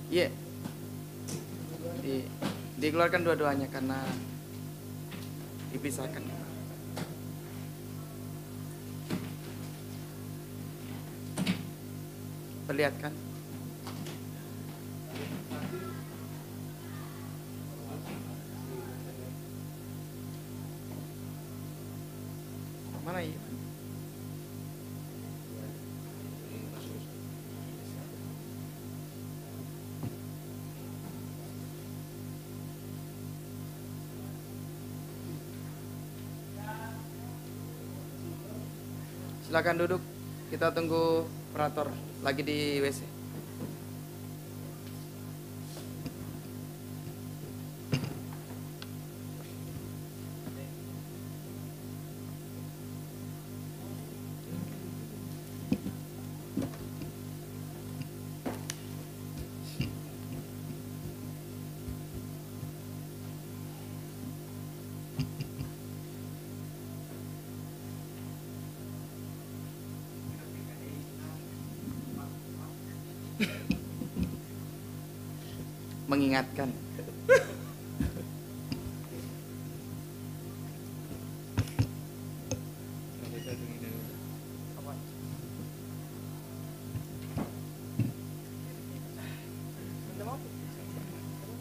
Iya. Dikeluarkan dua-duanya karena dipisahkan. Perlihatkan. Mana ya? Silakan duduk. Kita tunggu operator lagi di WC. Mengingatkan.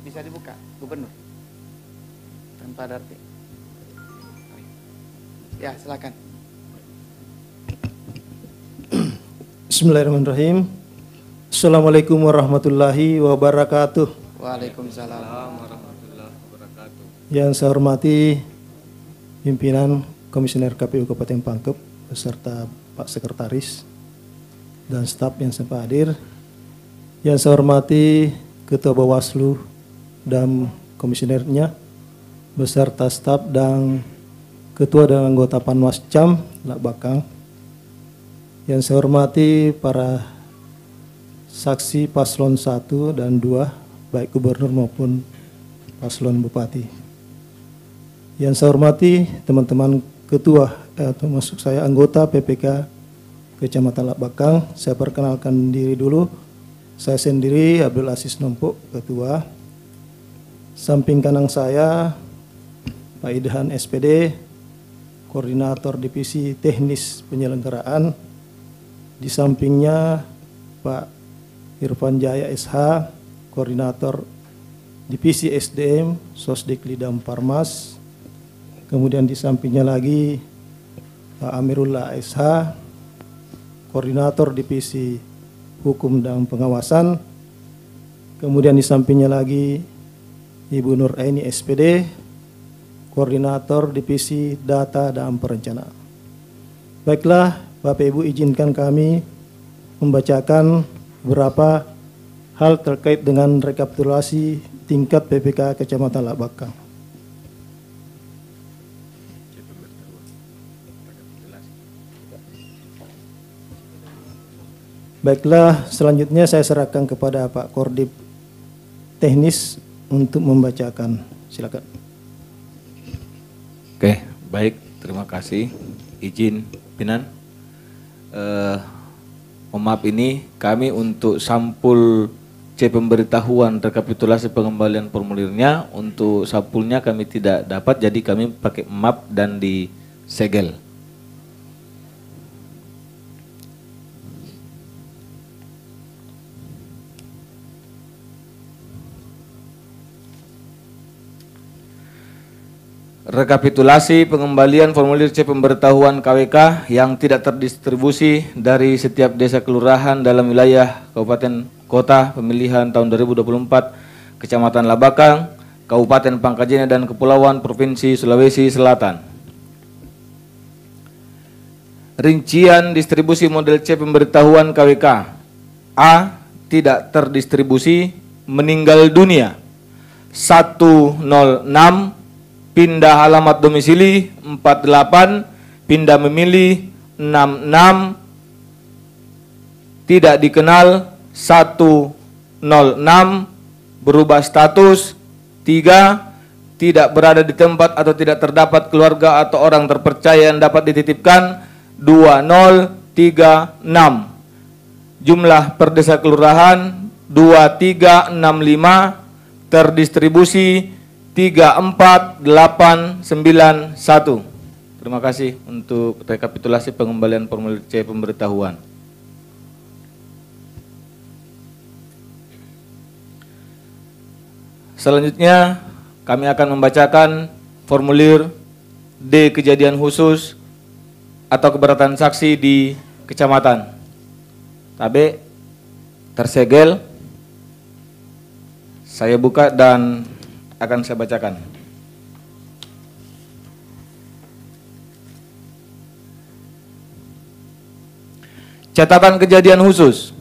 Bisa dibuka, Gubernur. Tanpa ada arti. Ya, silakan. Bismillahirrahmanirrahim. Assalamualaikum warahmatullahi wabarakatuh. Waalaikumsalam warahmatullahi wabarakatuh. Yang saya hormati pimpinan Komisioner KPU Kabupaten Pangkep beserta Pak Sekretaris dan staf yang sempat hadir. Yang saya hormati Ketua Bawaslu dan komisionernya beserta staf dan Ketua dan anggota Panwascam Lak Bakang. Yang saya hormati para saksi paslon 1 dan 2 baik gubernur maupun paslon bupati. Yang saya hormati teman-teman ketua termasuk saya anggota PPK Kecamatan Lak Bakang. Saya perkenalkan diri dulu. Saya sendiri Abdul Aziz Nompok, ketua. Samping kanan saya Pak Idhan SPD, koordinator divisi teknis penyelenggaraan. Di sampingnya Pak Irfan Jaya SH, koordinator divisi SDM Sosdik Lidam Parmas. Kemudian di sampingnya lagi Pak Amirullah SH, koordinator divisi hukum dan pengawasan. Kemudian di sampingnya lagi Ibu Nur Aini SPD, koordinator divisi data dan perencanaan. Baiklah, Bapak Ibu izinkan kami membacakan beberapa hal terkait dengan rekapitulasi tingkat PPK Kecamatan Lak Bakang. Baiklah, selanjutnya saya serahkan kepada Pak Kordip Teknis untuk membacakan. Silakan. Oke, baik, terima kasih. Izin pimpinan. Maaf ini kami untuk sampul C pemberitahuan rekapitulasi pengembalian formulirnya, untuk sampulnya kami tidak dapat, jadi kami pakai map dan disegel. Rekapitulasi pengembalian formulir C pemberitahuan KWK yang tidak terdistribusi dari setiap desa kelurahan dalam wilayah Kabupaten Kota pemilihan tahun 2024 Kecamatan Lak Bakang, Kabupaten Pangkajene dan Kepulauan Provinsi Sulawesi Selatan. Rincian distribusi model C pemberitahuan KWK. A. Tidak terdistribusi, meninggal dunia 106, pindah alamat domisili 48, pindah memilih 66, tidak dikenal 106, berubah status 3, tidak berada di tempat atau tidak terdapat keluarga atau orang terpercaya yang dapat dititipkan 2036. Jumlah per desa kelurahan 2365 terdistribusi 34891. Terima kasih untuk rekapitulasi pengembalian formulir C pemberitahuan. Selanjutnya kami akan membacakan formulir D kejadian khusus atau keberatan saksi di kecamatan. Tabe tersegel. Saya buka dan akan saya bacakan. Catatan kejadian khusus.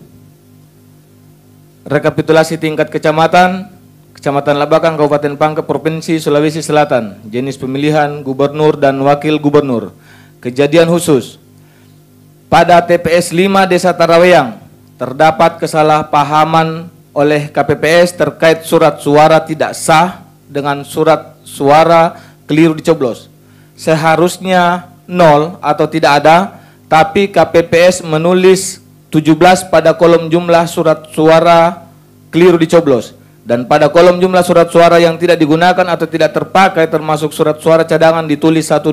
Rekapitulasi tingkat kecamatan, Kecamatan Labakan, Kabupaten Pangkep, Provinsi Sulawesi Selatan. Jenis pemilihan gubernur dan wakil gubernur. Kejadian khusus. Pada TPS 5 Desa Taraweyang terdapat kesalahpahaman oleh KPPS terkait surat suara tidak sah dengan surat suara keliru dicoblos. Seharusnya 0 atau tidak ada, tapi KPPS menulis 17 pada kolom jumlah surat suara keliru dicoblos, dan pada kolom jumlah surat suara yang tidak digunakan atau tidak terpakai termasuk surat suara cadangan ditulis 126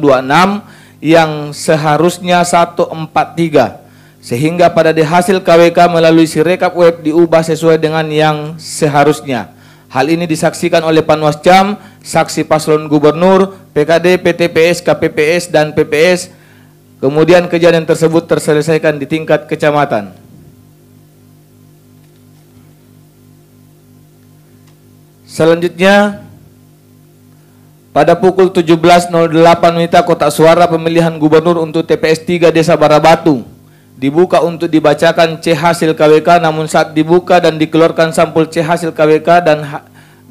yang seharusnya 143, sehingga pada hasil KWK melalui Sirekap web diubah sesuai dengan yang seharusnya. Hal ini disaksikan oleh Panwascam, saksi paslon gubernur, PKD, PTPS, KPPS, dan PPS. Kemudian kejadian tersebut terselesaikan di tingkat kecamatan. Selanjutnya, pada pukul 17.08 WITA kotak suara pemilihan gubernur untuk TPS 3 Desa Barabatu dibuka untuk dibacakan C hasil KWK, namun saat dibuka dan dikeluarkan sampul C hasil KWK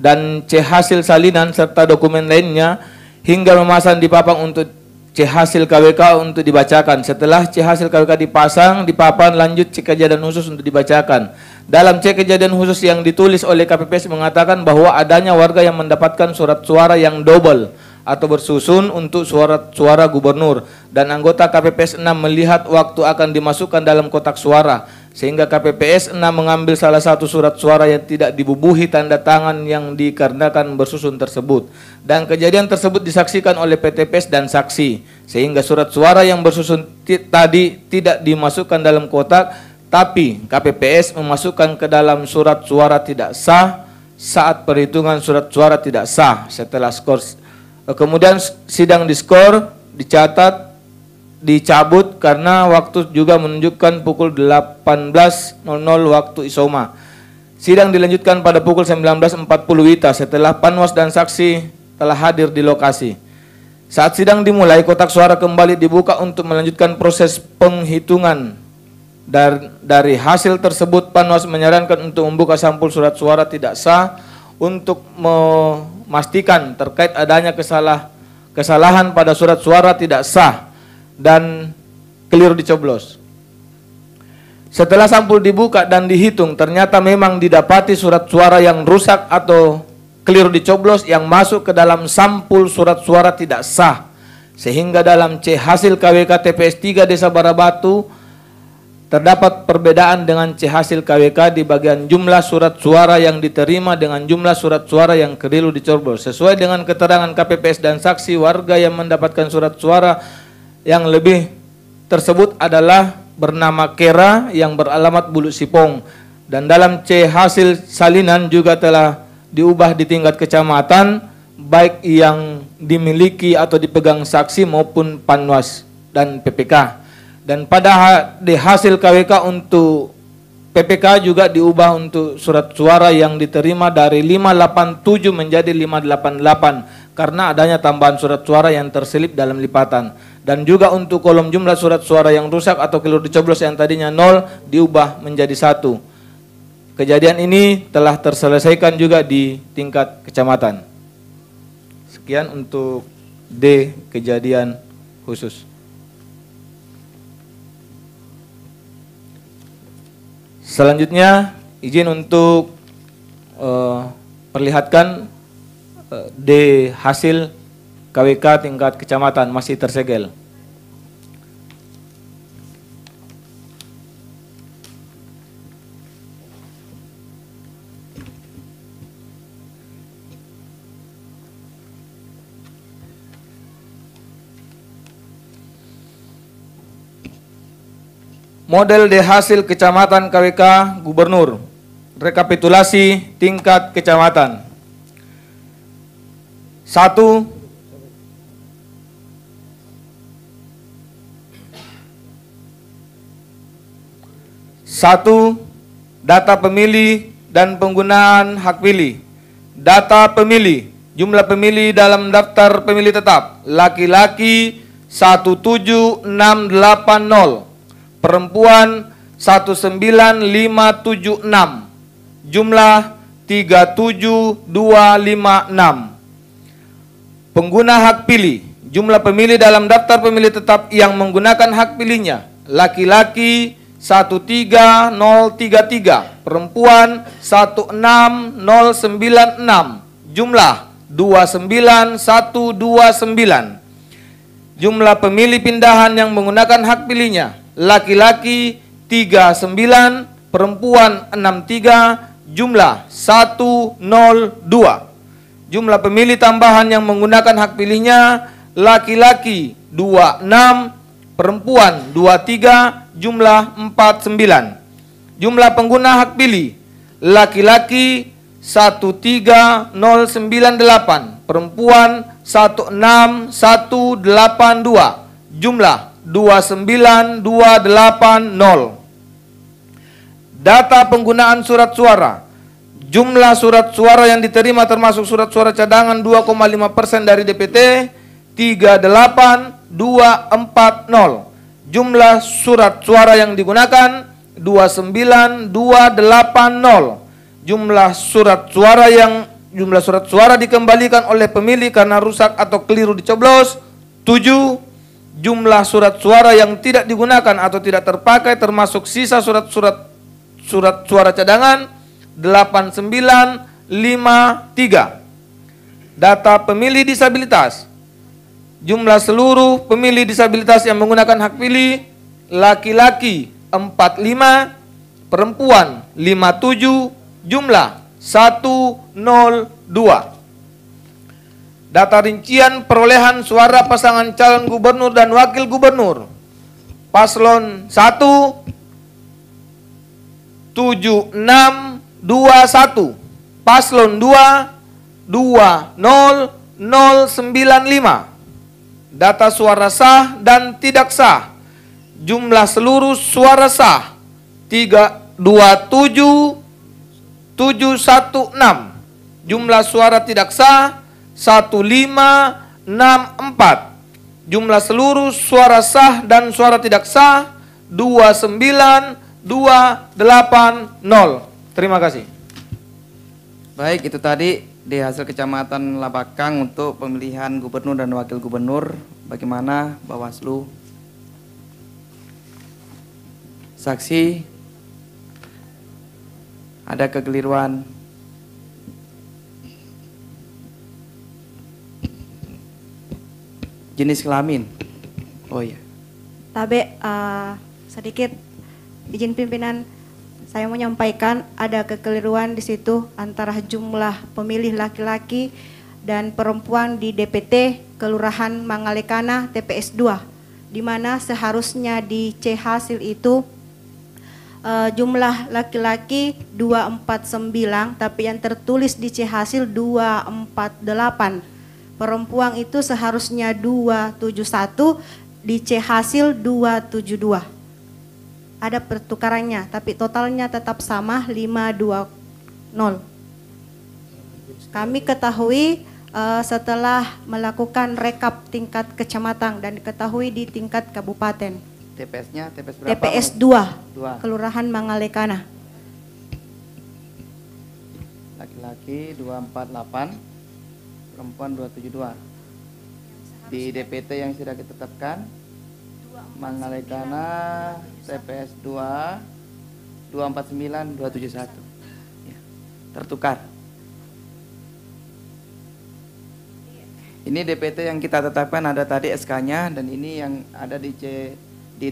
dan C hasil salinan serta dokumen lainnya hingga memasang di papan untuk C hasil KWK untuk dibacakan. Setelah C hasil KWK dipasang di papan, lanjut C kejadian khusus untuk dibacakan. Dalam C kejadian khusus yang ditulis oleh KPPS mengatakan bahwa adanya warga yang mendapatkan surat suara yang double atau bersusun untuk suara gubernur, dan anggota KPPS 6 melihat waktu akan dimasukkan dalam kotak suara, sehingga KPPS 6 mengambil salah satu surat suara yang tidak dibubuhi tanda tangan yang dikarenakan bersusun tersebut, dan kejadian tersebut disaksikan oleh PTPS dan saksi, sehingga surat suara yang bersusun tadi tidak dimasukkan dalam kotak, tapi KPPS memasukkan ke dalam surat suara tidak sah saat perhitungan surat suara tidak sah. Setelah skor kemudian sidang diskor, dicatat, dicabut karena waktu juga menunjukkan pukul 18.00 waktu isoma. Sidang dilanjutkan pada pukul 19.40 WITA setelah Panwas dan saksi telah hadir di lokasi. Saat sidang dimulai, kotak suara kembali dibuka untuk melanjutkan proses penghitungan. Dari hasil tersebut, Panwas menyarankan untuk membuka sampul surat suara tidak sah untuk memastikan terkait adanya kesalahan pada surat suara tidak sah dan keliru dicoblos. Setelah sampul dibuka dan dihitung, ternyata memang didapati surat suara yang rusak atau keliru dicoblos yang masuk ke dalam sampul surat suara tidak sah, sehingga dalam C hasil KWK TPS 3 Desa Barabatu terdapat perbedaan dengan C hasil KWK di bagian jumlah surat suara yang diterima dengan jumlah surat suara yang keliru dicoblos. Sesuai dengan keterangan KPPS dan saksi, warga yang mendapatkan surat suara yang lebih tersebut adalah bernama Kera yang beralamat Bulu Sipong, dan dalam C hasil salinan juga telah diubah di tingkat kecamatan, baik yang dimiliki atau dipegang saksi maupun Panwas dan PPK. Dan pada di hasil KWK untuk PPK juga diubah untuk surat suara yang diterima dari 587 menjadi 588 karena adanya tambahan surat suara yang terselip dalam lipatan. Dan juga untuk kolom jumlah surat suara yang rusak atau keliru dicoblos yang tadinya 0 diubah menjadi 1. Kejadian ini telah terselesaikan juga di tingkat kecamatan. Sekian untuk D kejadian khusus. Selanjutnya izin untuk perlihatkan D hasil KWK tingkat kecamatan masih tersegel. model D hasil kecamatan KWK Gubernur. Rekapitulasi tingkat kecamatan. 1. Data pemilih dan penggunaan hak pilih. Data pemilih. Jumlah pemilih dalam daftar pemilih tetap. Laki-laki 17680. Perempuan 19576. Jumlah 37256. Pengguna hak pilih. Jumlah pemilih dalam daftar pemilih tetap yang menggunakan hak pilihnya. Laki-laki 13033. Perempuan 16096. Jumlah 29129. Jumlah pemilih pindahan yang menggunakan hak pilihnya. Laki-laki 39, perempuan 63, jumlah 102. Jumlah pemilih tambahan yang menggunakan hak pilihnya, laki-laki 26, perempuan 23, jumlah 49. Jumlah pengguna hak pilih, laki-laki 13098, perempuan 16182, jumlah 29280. Data penggunaan surat suara. Jumlah surat suara yang diterima termasuk surat suara cadangan 2,5% dari DPT 38240. Jumlah surat suara yang digunakan 29280. Jumlah surat suara dikembalikan oleh pemilih karena rusak atau keliru dicoblos 7. Jumlah surat suara yang tidak digunakan atau tidak terpakai termasuk sisa surat suara cadangan 8953. Data pemilih disabilitas. Jumlah seluruh pemilih disabilitas yang menggunakan hak pilih, laki-laki 45, perempuan 57, jumlah 102. Data rincian perolehan suara pasangan calon gubernur dan wakil gubernur. Paslon 1 7621. Paslon 2 20095. Data suara sah dan tidak sah. Jumlah seluruh suara sah 327716. Jumlah suara tidak sah 1564. Jumlah seluruh suara sah dan suara tidak sah 29280. Terima kasih. Baik, itu tadi di hasil kecamatan Labakang untuk pemilihan gubernur dan wakil gubernur. Bagaimana Bawaslu? Saksi, ada kekeliruan. Jenis kelamin. Oh iya. Tabe, sedikit izin pimpinan, saya mau menyampaikan ada kekeliruan di situ antara jumlah pemilih laki-laki dan perempuan di DPT Kelurahan Mangalekana TPS 2, di mana seharusnya di C hasil itu jumlah laki-laki 249, tapi yang tertulis di C hasil 248. Perempuan itu seharusnya 271, di C hasil 272. Ada pertukarannya, tapi totalnya tetap sama 520. Kami ketahui setelah melakukan rekap tingkat kecamatan dan diketahui di tingkat kabupaten. TPS-nya TPS berapa? TPS 2, Kelurahan Mangalekana. Laki-laki 248. Perempuan 272. Di DPT yang sudah ditetapkan Mangalekana TPS 2 249 271. Ya, tertukar. Ini DPT yang kita tetapkan ada tadi SK-nya, dan ini yang ada di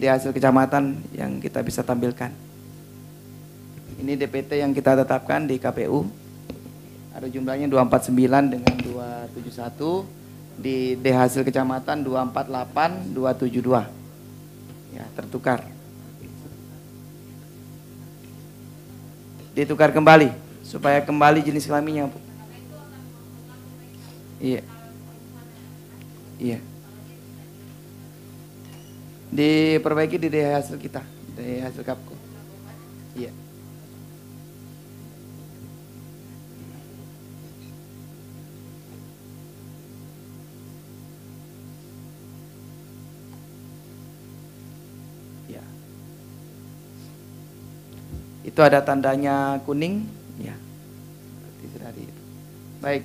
hasil kecamatan yang kita bisa tampilkan. Ini DPT yang kita tetapkan di KPU. Ada jumlahnya 249 dengan 271, di hasil kecamatan 248 272. Ya, tertukar. ditukar kembali supaya kembali jenis kelaminnya, Bu. Iya. Iya. Diperbaiki dari hasil kita, dari hasil Kapko. Iya. Ya. Itu ada tandanya kuning, ya. Berarti sudah di itu. Baik.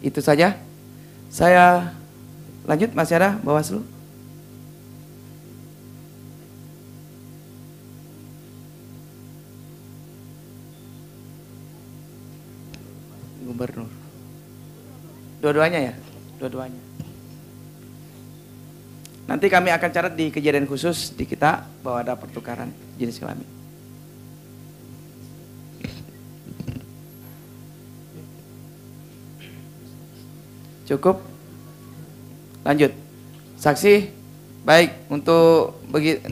Itu saja. Saya lanjut, masih ada Bawaslu? Gubernur. Dua-duanya ya? Dua-duanya. Nanti kami akan catat di kejadian khusus di kita bahwa ada pertukaran jenis kelamin. Cukup? Lanjut. Saksi, baik,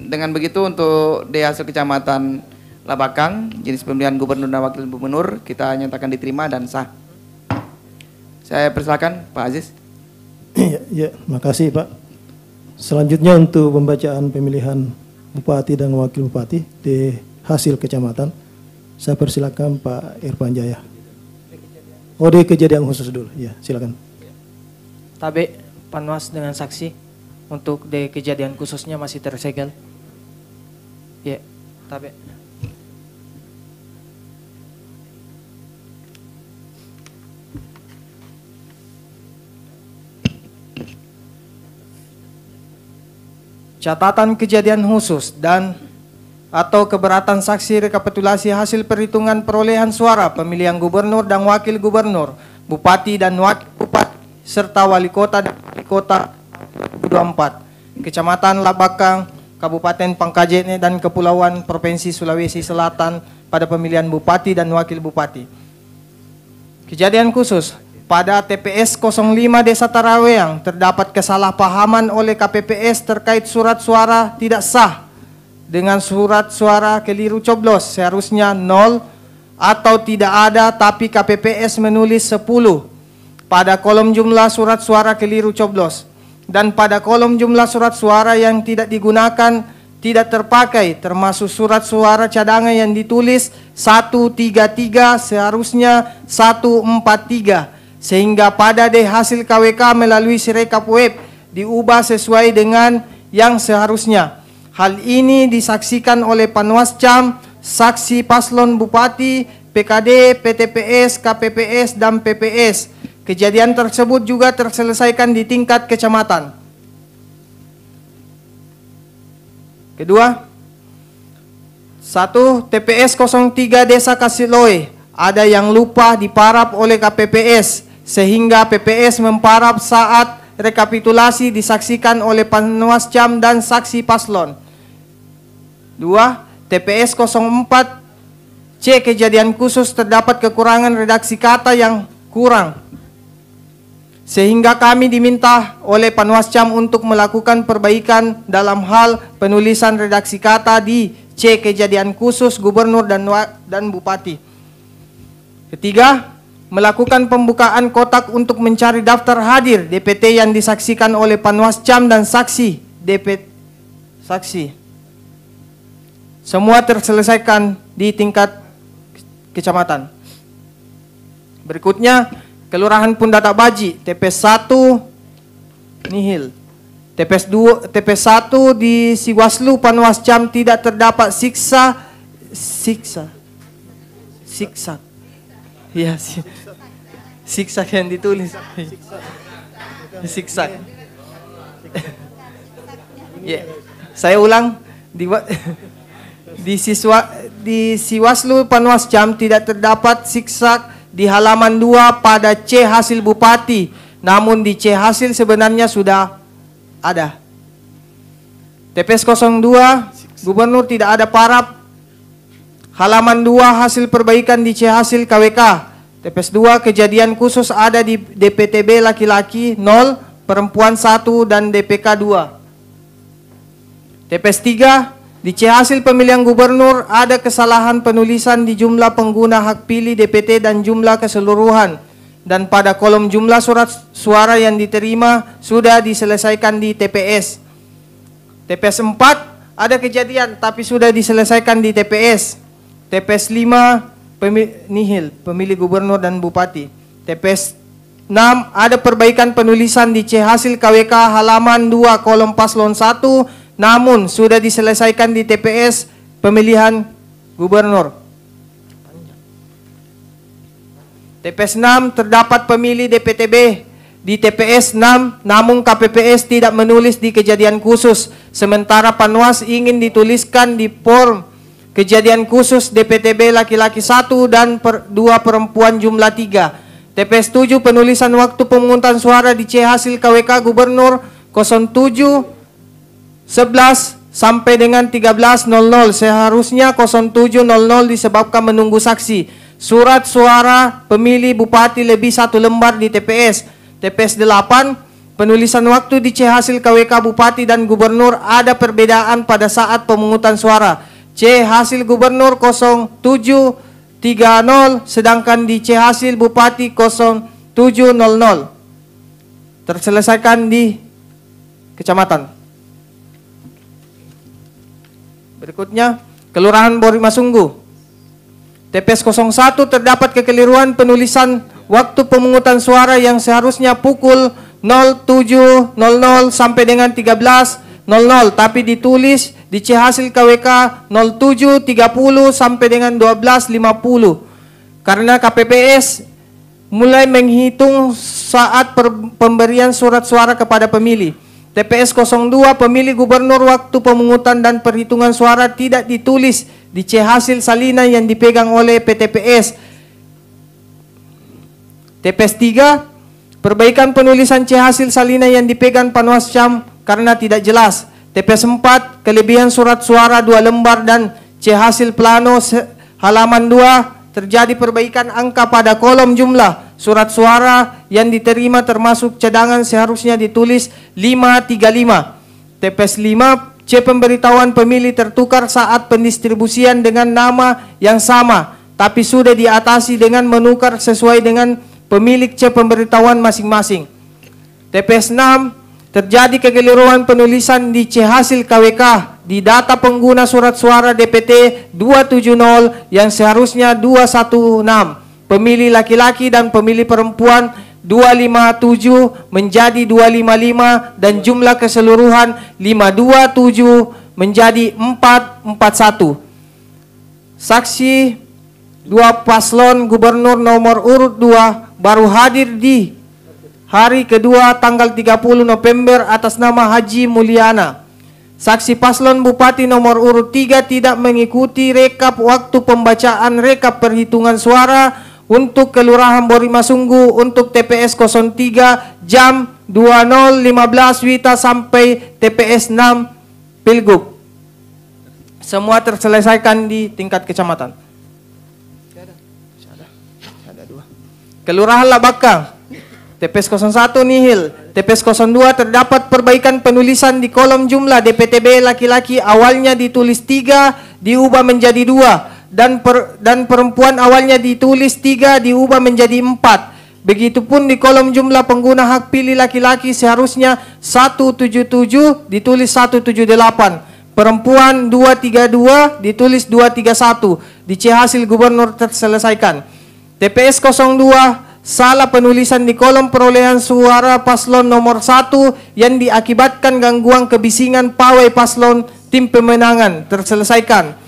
dengan begitu untuk di hasil kecamatan Labakang, jenis pemilihan gubernur dan wakil gubernur kita nyatakan diterima dan sah. Saya persilakan Pak Aziz. Ya, makasih Pak. Selanjutnya untuk pembacaan pemilihan bupati dan wakil bupati di hasil kecamatan, saya persilakan Pak Irfan Jaya. Oh, di kejadian khusus dulu, ya silakan. Tabe, Panwas dengan saksi untuk di kejadian khususnya masih tersegel. Ya, Tabe. Catatan kejadian khusus dan atau keberatan saksi rekapitulasi hasil perhitungan perolehan suara pemilihan gubernur dan wakil gubernur, bupati dan wakil bupati, serta wali kota dan wali kota 2024, Kecamatan Labakang, Kabupaten Pangkajene dan Kepulauan Provinsi Sulawesi Selatan pada pemilihan bupati dan wakil bupati. Kejadian khusus. Pada TPS 05 Desa Taraweang terdapat kesalahpahaman oleh KPPS terkait surat suara tidak sah dengan surat suara keliru coblos, seharusnya 0 atau tidak ada tapi KPPS menulis 10 pada kolom jumlah surat suara keliru coblos, dan pada kolom jumlah surat suara yang tidak digunakan tidak terpakai termasuk surat suara cadangan yang ditulis 133 seharusnya 143, sehingga pada hasil KWK melalui Sirekap Web diubah sesuai dengan yang seharusnya. Hal ini disaksikan oleh Panwascam, saksi paslon bupati, PKD, PTPS, KPPS, dan PPS. Kejadian tersebut juga terselesaikan di tingkat kecamatan. Kedua, 1. TPS 03 Desa Kasiloe, ada yang lupa diparap oleh KPPS, sehingga PPS memparap saat rekapitulasi disaksikan oleh Panwascam dan saksi paslon. 2. TPS 04 C kejadian khusus terdapat kekurangan redaksi kata yang kurang, sehingga kami diminta oleh Panwascam untuk melakukan perbaikan dalam hal penulisan redaksi kata di C kejadian khusus gubernur dan bupati. Ketiga, melakukan pembukaan kotak untuk mencari daftar hadir DPT yang disaksikan oleh Panwascam dan saksi saksi. Semua terselesaikan di tingkat kecamatan. Berikutnya, Kelurahan Pundata Baji, TPS 1 nihil. TPS 1 di Siwaslu Panwascam tidak terdapat siksa. Ya, siksa yang ditulis. Siksa. Ya, saya ulang di Siwaslu Panwascam tidak terdapat siksa di halaman 2 pada C hasil bupati, namun di C hasil sebenarnya sudah ada. TPS 02 gubernur tidak ada parap. Halaman 2 hasil perbaikan di C hasil KWK. TPS 2 kejadian khusus ada di DPTB laki-laki 0, perempuan 1 dan DPK 2. TPS 3 Di C hasil pemilihan gubernur ada kesalahan penulisan di jumlah pengguna hak pilih DPT dan jumlah keseluruhan. Dan pada kolom jumlah surat suara yang diterima sudah diselesaikan di TPS. TPS 4 ada kejadian tapi sudah diselesaikan di TPS. TPS 5 nihil, pemilih gubernur dan bupati. TPS 6 ada perbaikan penulisan di C hasil KWK halaman 2 kolom paslon 1 namun sudah diselesaikan di TPS pemilihan gubernur. TPS 6 terdapat pemilih DPTB di TPS 6 namun KPPS tidak menulis di kejadian khusus sementara Panwas ingin dituliskan di form kejadian khusus DPTB laki-laki 1 dan 2 perempuan jumlah 3. TPS 7 penulisan waktu pemungutan suara di C hasil KWK gubernur 07 11 sampai dengan 13.00 seharusnya 07.00 disebabkan menunggu saksi. Surat suara pemilih bupati lebih 1 lembar di TPS. TPS 8 penulisan waktu di C hasil KWK bupati dan gubernur ada perbedaan pada saat pemungutan suara. C hasil gubernur 07.30 sedangkan di C hasil bupati 07.00. Terselesaikan di kecamatan. Berikutnya, Kelurahan Borimasunggu. TPS 01 terdapat kekeliruan penulisan waktu pemungutan suara yang seharusnya pukul 07.00 sampai dengan 13.00 tapi ditulis di C hasil KWK 07.30 sampai dengan 12.50 karena KPPS mulai menghitung saat pemberian surat suara kepada pemilih. TPS 02 pemilih gubernur waktu pemungutan dan perhitungan suara tidak ditulis di C hasil salinan yang dipegang oleh PTPS. TPS 3 perbaikan penulisan C hasil salinan yang dipegang Panwascam karena tidak jelas. TPS 4 kelebihan surat suara 2 lembar dan C hasil plano halaman 2 terjadi perbaikan angka pada kolom jumlah. Surat suara yang diterima termasuk cadangan seharusnya ditulis 535. TPS 5 C pemberitahuan pemilih tertukar saat pendistribusian dengan nama yang sama tapi sudah diatasi dengan menukar sesuai dengan pemilik C pemberitahuan masing-masing. TPS 6 terjadi kekeliruan penulisan di C hasil KWK di data pengguna surat suara DPT 270 yang seharusnya 216. Pemilih laki-laki dan pemilih perempuan 257 menjadi 255 dan jumlah keseluruhan 527 menjadi 441. Saksi 2 paslon gubernur nomor urut 2 baru hadir di hari kedua tanggal 30 November atas nama Haji Mulyana. Saksi paslon bupati nomor urut 3 tidak mengikuti rekap waktu pembacaan rekap perhitungan suara untuk Kelurahan Borimasunggu untuk TPS 03 jam 20.15 WITA sampai TPS 6 Pilgub. Semua terselesaikan di tingkat kecamatan. Kelurahan Labaka, TPS 01 nihil. TPS 02 terdapat perbaikan penulisan di kolom jumlah DPTB laki-laki awalnya ditulis 3 diubah menjadi 2. Dan perempuan awalnya ditulis 3 diubah menjadi 4. Begitupun di kolom jumlah pengguna hak pilih laki-laki seharusnya 177 ditulis 178. Perempuan 232 ditulis 231. Di C hasil gubernur terselesaikan. TPS 02 salah penulisan di kolom perolehan suara paslon nomor 1 yang diakibatkan gangguan kebisingan pawai paslon tim pemenangan terselesaikan.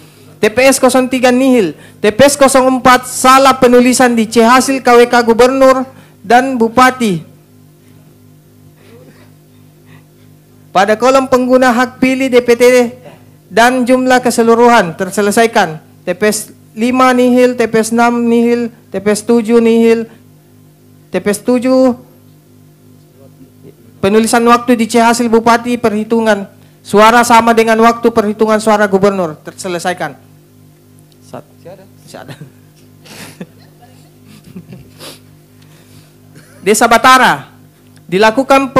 TPS 03 nihil. TPS 04 salah penulisan di C hasil KWK gubernur dan bupati. Pada kolom pengguna hak pilih DPT dan jumlah keseluruhan terselesaikan. TPS 5 nihil, TPS 6 nihil, TPS 7 nihil. TPS 7 penulisan waktu di C hasil bupati perhitungan suara sama dengan waktu perhitungan suara gubernur terselesaikan. Desa Batara dilakukan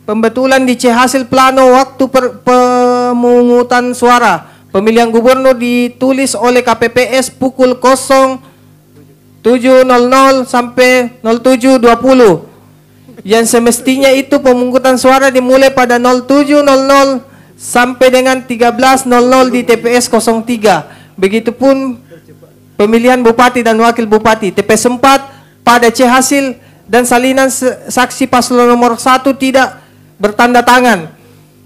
pembetulan di C hasil plano waktu pemungutan suara pemilihan gubernur ditulis oleh KPPS pukul 07.00 sampai 07.20. Yang semestinya itu pemungutan suara dimulai pada 07.00 sampai dengan 13.00 di TPS 03. Begitupun pemilihan bupati dan wakil bupati. TPS 4 pada C hasil dan salinan saksi paslon nomor 1 tidak bertanda tangan.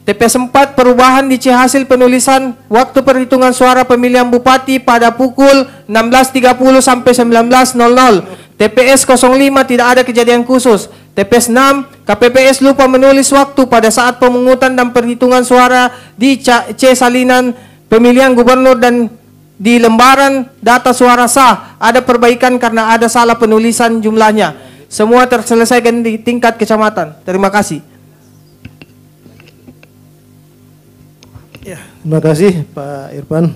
TPS 4 perubahan di C hasil penulisan waktu perhitungan suara pemilihan bupati pada pukul 16.30 sampai 19.00. TPS 05 tidak ada kejadian khusus. TPS 6 KPPS lupa menulis waktu pada saat pemungutan dan perhitungan suara di C salinan pemilihan gubernur dan di lembaran data suara sah. Ada perbaikan karena ada salah penulisan jumlahnya. Semua terselesaikan di tingkat kecamatan. Terima kasih. Ya, terima kasih Pak Irfan.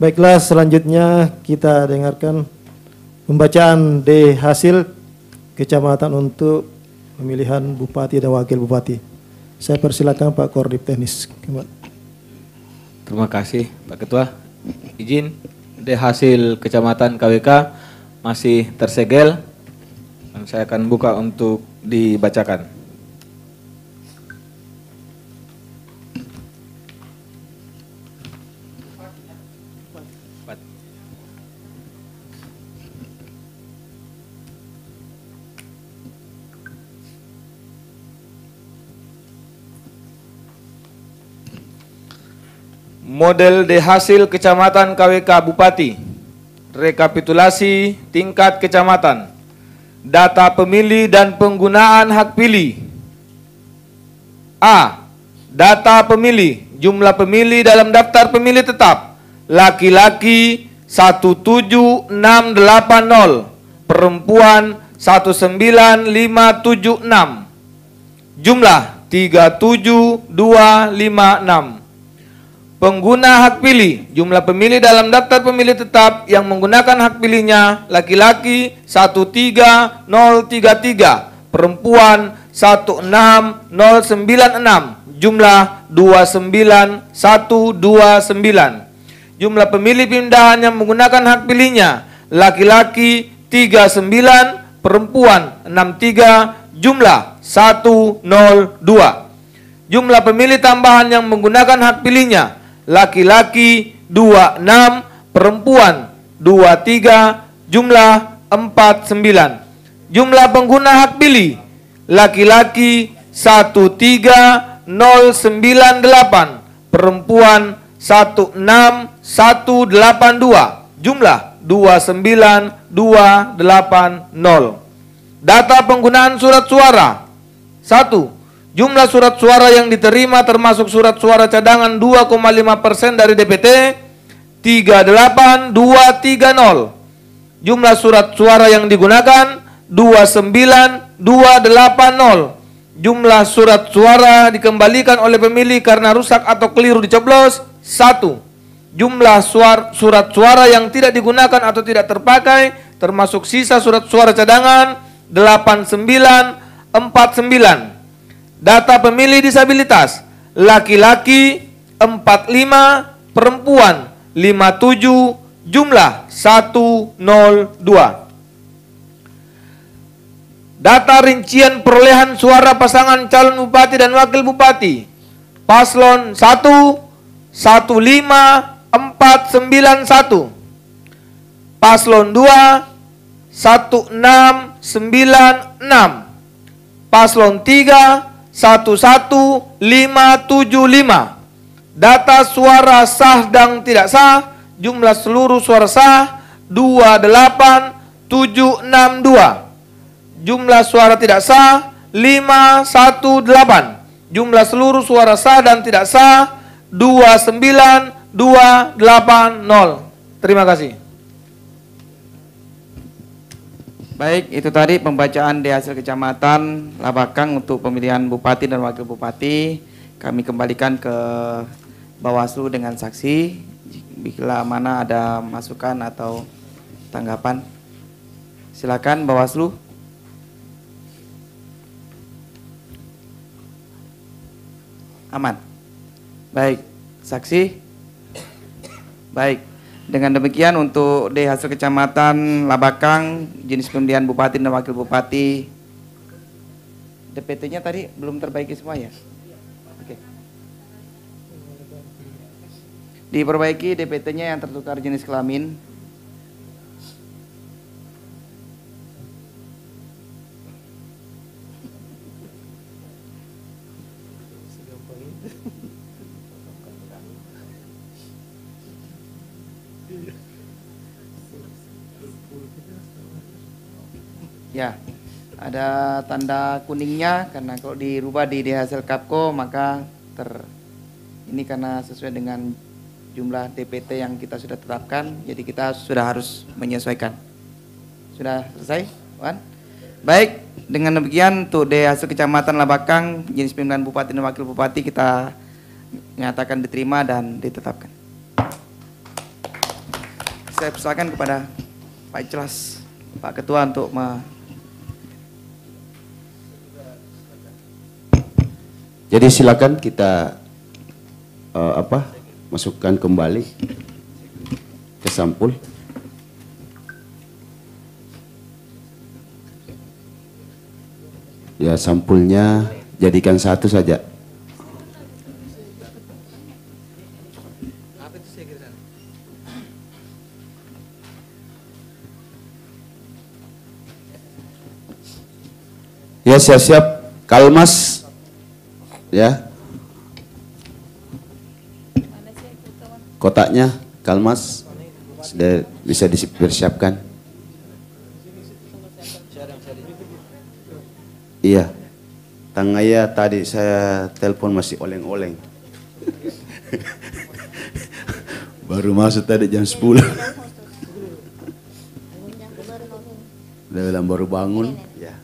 Baiklah, selanjutnya kita dengarkan pembacaan D hasil kecamatan untuk pemilihan bupati dan wakil bupati. Saya persilakan Pak Koordip Teknis. Terima kasih Pak Ketua. Izin D hasil kecamatan KWK masih tersegel dan saya akan buka untuk dibacakan. Model D hasil kecamatan KWK Bupati. Rekapitulasi tingkat kecamatan. Data pemilih dan penggunaan hak pilih. A. Data pemilih. Jumlah pemilih dalam daftar pemilih tetap. Laki-laki 17680. Perempuan 19576. Jumlah 37256. Pengguna hak pilih, jumlah pemilih dalam daftar pemilih tetap yang menggunakan hak pilihnya laki-laki 13033, perempuan 16096, jumlah 29129. Jumlah pemilih pindahan yang menggunakan hak pilihnya laki-laki 39, perempuan 63, jumlah 102. Jumlah pemilih tambahan yang menggunakan hak pilihnya laki-laki 26, perempuan 23, jumlah 49. Jumlah pengguna hak pilih laki-laki 13098, perempuan 16182, jumlah 29280. Data penggunaan surat suara. 1. Jumlah surat suara yang diterima termasuk surat suara cadangan 2,5% dari DPT 38230. Jumlah surat suara yang digunakan 29280. Jumlah surat suara dikembalikan oleh pemilih karena rusak atau keliru dicoblos 1. Jumlah surat suara yang tidak digunakan atau tidak terpakai termasuk sisa surat suara cadangan 8949. Data pemilih disabilitas laki-laki 45, perempuan 57, jumlah 102. Data rincian perolehan suara pasangan calon bupati dan wakil bupati. Paslon 1 15491. Paslon 2 1696. Paslon 3 11575. Data suara sah dan tidak sah, jumlah seluruh suara sah 28762. Jumlah suara tidak sah 518. Jumlah seluruh suara sah dan tidak sah 29280. Terima kasih. Baik, itu tadi pembacaan di hasil kecamatan Labakang untuk pemilihan bupati dan wakil bupati. Kami kembalikan ke Bawaslu dengan saksi. Bila mana ada masukan atau tanggapan, silakan Bawaslu. Aman. Baik, saksi. Baik. Dengan demikian untuk D hasil kecamatan Labakang, jenis pemilihan bupati dan wakil bupati, DPT-nya tadi belum terbaiki semua ya? Oke. Diperbaiki DPT-nya yang tertukar jenis kelamin. Ya, ada tanda kuningnya karena kalau dirubah di hasil Kapko maka ini karena sesuai dengan jumlah DPT yang kita sudah tetapkan, jadi kita sudah harus menyesuaikan. Sudah selesai, Wan? Baik, dengan demikian untuk D hasil kecamatan Labakang jenis pemilihan bupati dan wakil bupati kita nyatakan diterima dan ditetapkan. Saya persilakan kepada Pak Ijlas, Pak Ketua untuk Jadi silakan kita masukkan kembali ke sampul. Ya, sampulnya jadikan satu saja. Ya, siap-siap. Kalmas. Ya. Kotaknya Kalmas sudah bisa dipersiapkan. Iya. Tangaya tadi saya telepon masih oleng-oleng. Baru masuk tadi jam 10. Udah bilang baru bangun. Ya.